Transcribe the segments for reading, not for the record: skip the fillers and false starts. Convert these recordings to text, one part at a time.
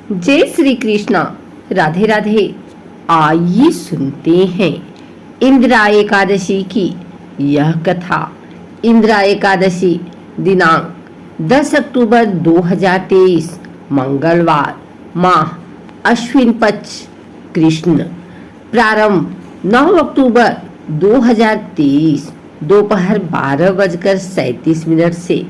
जय श्री कृष्णा। राधे राधे। आइए सुनते हैं इंदिरा एकादशी की यह कथा। इंदिरा एकादशी दिनांक 10 अक्टूबर 2023 मंगलवार, माह अश्विन पक्ष कृष्ण। प्रारंभ 9 अक्टूबर 2023 दोपहर 12:37 से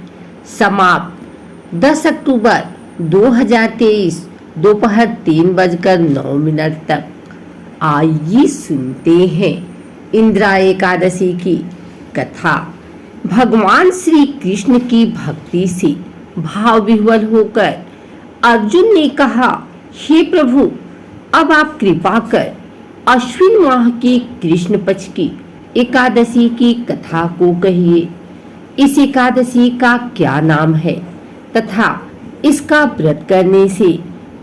समाप्त 10 अक्टूबर 2023 दोपहर 3:09 तक। आइए सुनते हैं इंदिरा एकादशी की कथा। भगवान श्री कृष्ण की भक्ति से भाव विह्वल होकर अर्जुन ने कहा, हे प्रभु, अब आप कृपा कर अश्विन माह की कृष्ण पक्ष की एकादशी की कथा को कहिए। इस एकादशी का क्या नाम है तथा इसका व्रत करने से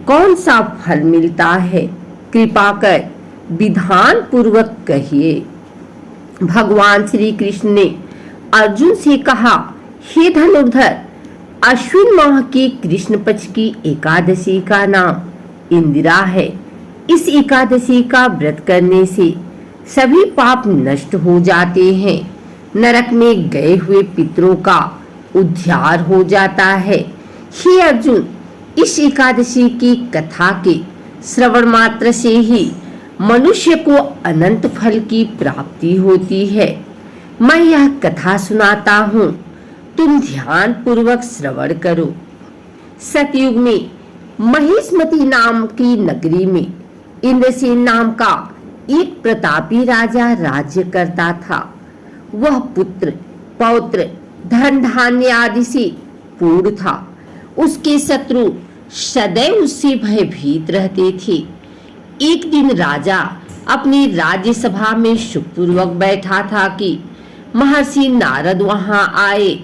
कौन सा फल मिलता है? कृपा कर विधान पूर्वक कहिए। भगवान श्री कृष्ण ने अर्जुन से कहा, हे धनुर्धर, अश्विन माह की कृष्ण पक्ष की एकादशी का नाम इंदिरा है। इस एकादशी का व्रत करने से सभी पाप नष्ट हो जाते हैं। नरक में गए हुए पितरों का उद्धार हो जाता है। हे अर्जुन, इस एकादशी की कथा के श्रवण मात्र से ही मनुष्य को अनंत फल की प्राप्ति होती है। मैं यह कथा सुनाता हूँ, तुम ध्यान पूर्वक श्रवण करो। सतयुग में महिष्मती नाम की नगरी में इंद्रसेन नाम का एक प्रतापी राजा राज्य करता था। वह पुत्र पौत्र धन धान्य आदि से पूर्ण था। उसके शत्रु सदैव उससे भयभीत रहते थे। एक दिन राजा अपनी राज्यसभा में सुखपूर्वक बैठा था कि महर्षि नारद वहां आए।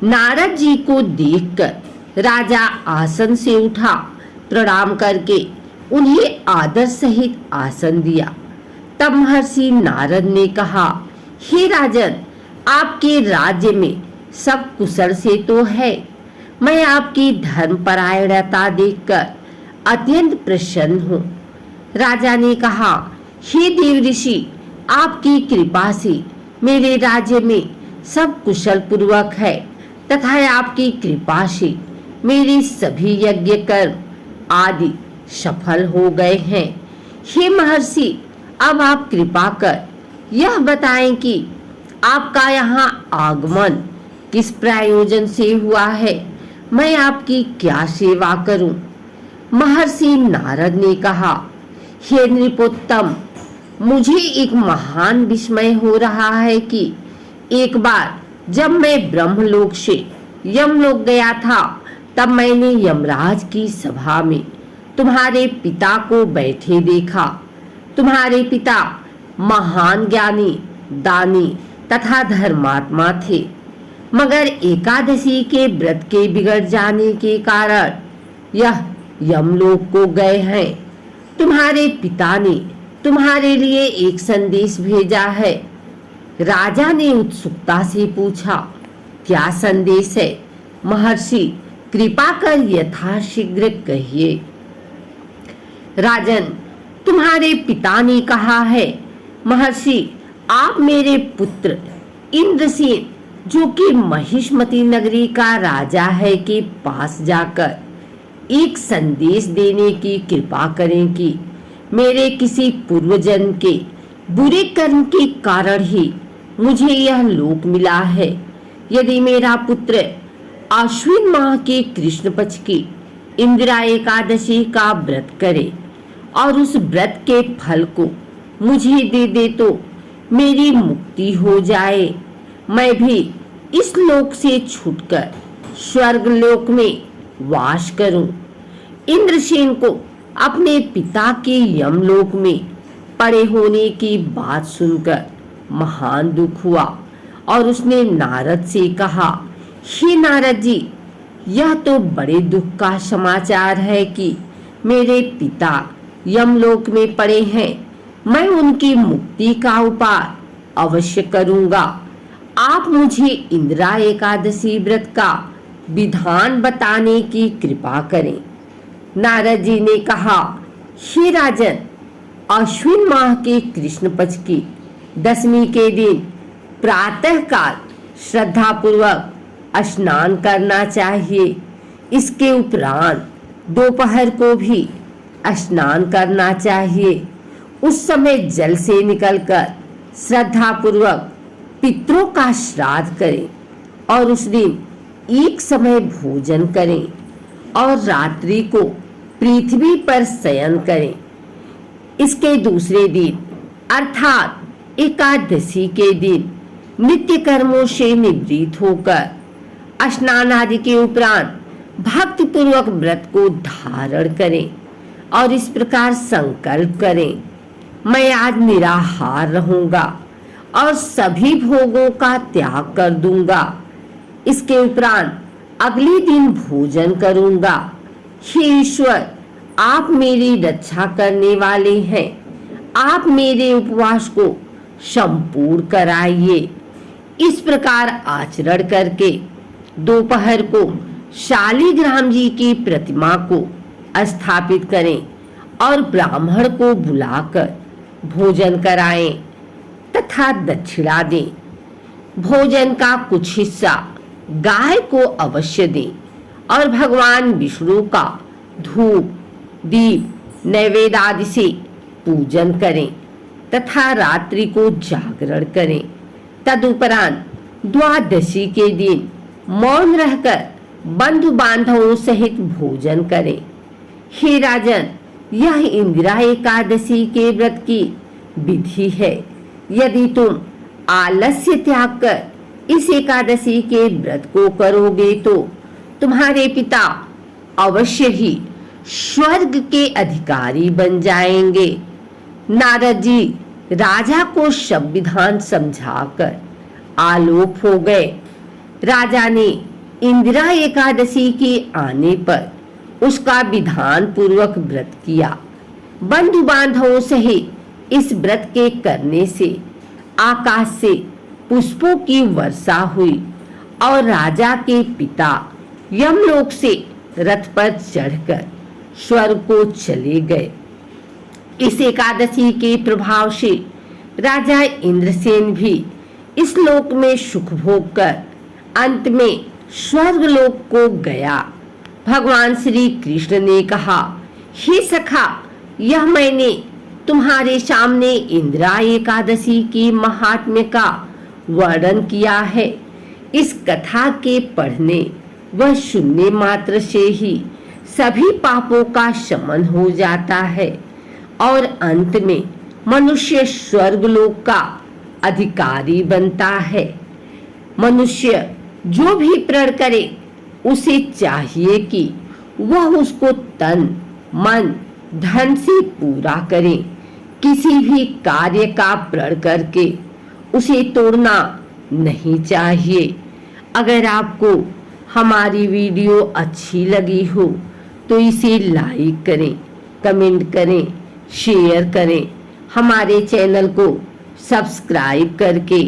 नारद जी को देखकर राजा आसन से उठा, प्रणाम करके उन्हें आदर सहित आसन दिया। तब महर्षि नारद ने कहा, हे राजन, आपके राज्य में सब कुशल से तो है। मैं आपकी धर्मपरायणता देखकर अत्यंत प्रसन्न हूँ। राजा ने कहा, हे देव ऋषि, आपकी कृपा से मेरे राज्य में सब कुशल पूर्वक है तथा आपकी कृपा से मेरे सभी यज्ञ कर्म आदि सफल हो गए हैं। हे महर्षि, अब आप कृपा कर यह बताएं कि आपका यहाँ आगमन किस प्रयोजन से हुआ है? मैं आपकी क्या सेवा करूं? महर्षि नारद ने कहा, हे नृपोत्तम, मुझे एक महान विस्मय हो रहा है कि एक बार जब मैं ब्रह्मलोक से यमलोक गया था, तब मैंने यमराज की सभा में तुम्हारे पिता को बैठे देखा। तुम्हारे पिता महान ज्ञानी, दानी तथा धर्मात्मा थे, मगर एकादशी के व्रत के बिगड़ जाने के कारण यह यमलोक को गए हैं। तुम्हारे पिता ने तुम्हारे लिए एक संदेश भेजा है। राजा ने उत्सुकता से पूछा, क्या संदेश है? महर्षि, कृपा कर यथाशीघ्र कहिए। राजन, तुम्हारे पिता ने कहा है, महर्षि, आप मेरे पुत्र इंद्रसेन, जो कि महिष्मती नगरी का राजा है, के पास जाकर एक संदेश देने की कृपा करें कि मेरे किसी पूर्व जन्म के बुरे कर्म के कारण ही मुझे यह लोक मिला है। यदि मेरा पुत्र अश्विन माह के कृष्ण पक्ष की इंदिरा एकादशी का व्रत करे और उस व्रत के फल को मुझे दे दे तो मेरी मुक्ति हो जाए। मैं भी इस लोक से छूटकर स्वर्ग लोक में वास करूं। इंद्रसेन को अपने पिता के यमलोक में पड़े होने की बात सुनकर महान दुख हुआ और उसने नारद से कहा, हे नारद जी, यह तो बड़े दुख का समाचार है कि मेरे पिता यमलोक में पड़े हैं। मैं उनकी मुक्ति का उपाय अवश्य करूंगा। आप मुझे इंदिरा एकादशी व्रत का विधान बताने की कृपा करें। नारद जी ने कहा, हे राजन, अश्विन माह के कृष्ण पक्ष की दशमी के दिन प्रातः काल श्रद्धा पूर्वक स्नान करना चाहिए। इसके उपरांत दोपहर को भी स्नान करना चाहिए। उस समय जल से निकलकर श्रद्धा पूर्वक पितरों का श्राद्ध करें और उस दिन एक समय भोजन करें और रात्रि को पृथ्वी पर शयन करें। इसके दूसरे दिन अर्थात एकादशी के दिन नित्य कर्मों से निवृत्त होकर स्नान आदि के उपरांत भक्ति पूर्वक व्रत को धारण करें और इस प्रकार संकल्प करें, मैं आज निराहार रहूंगा और सभी भोगों का त्याग कर दूंगा। इसके उपरांत अगले दिन भोजन करूंगा। हे ईश्वर, आप मेरी रक्षा करने वाले हैं, आप मेरे उपवास को संपूर्ण कराइए। इस प्रकार आचरण करके दोपहर को शालिग्राम जी की प्रतिमा को स्थापित करें और ब्राह्मण को बुलाकर भोजन कराएं तथा दक्षिणा दें। भोजन का कुछ हिस्सा गाय को अवश्य दें और भगवान विष्णु का धूप दीप नैवेद्य आदि से पूजन करें तथा रात्रि को जागरण करें। तदुपरांत द्वादशी के दिन मौन रहकर बंधु बांधवों सहित भोजन करें। हे राजन, यह इंदिरा एकादशी के व्रत की विधि है। यदि तुम आलस्य त्याग कर इस एकादशी के व्रत को करोगे तो तुम्हारे पिता अवश्य ही स्वर्ग के अधिकारी बन जाएंगे। नारद जी राजा को सब विधान समझाकर आलोक हो गए। राजा ने इंदिरा एकादशी के आने पर उसका विधान पूर्वक व्रत किया। बंधु बांधवों सहित इस व्रत के करने से आकाश से पुष्पों की वर्षा हुई और राजा के पिता यमलोक से रथ पर चढ़कर स्वर्ग को चले गए। इस एकादशी के प्रभाव से राजा इंद्रसेन भी इस लोक में सुख भोग कर अंत में स्वर्ग लोक को गया। भगवान श्री कृष्ण ने कहा, हे सखा, यह मैंने तुम्हारे सामने इंदिरा एकादशी की महात्म्य का वर्णन किया है। इस कथा के पढ़ने व सुनने मात्र से ही सभी पापों का शमन हो जाता है और अंत में मनुष्य स्वर्गलोक का अधिकारी बनता है। मनुष्य जो भी प्रण करे उसे चाहिए कि वह उसको तन मन धन से पूरा करे। किसी भी कार्य का प्रण करके उसे तोड़ना नहीं चाहिए। अगर आपको हमारी वीडियो अच्छी लगी हो तो इसे लाइक करें, कमेंट करें, शेयर करें। हमारे चैनल को सब्सक्राइब करके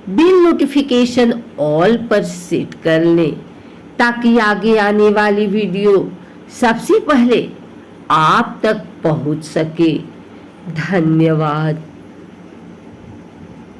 बिल नोटिफिकेशन ऑल पर सेट कर लें ताकि आगे आने वाली वीडियो सबसे पहले आप तक पहुंच सके। धन्यवाद।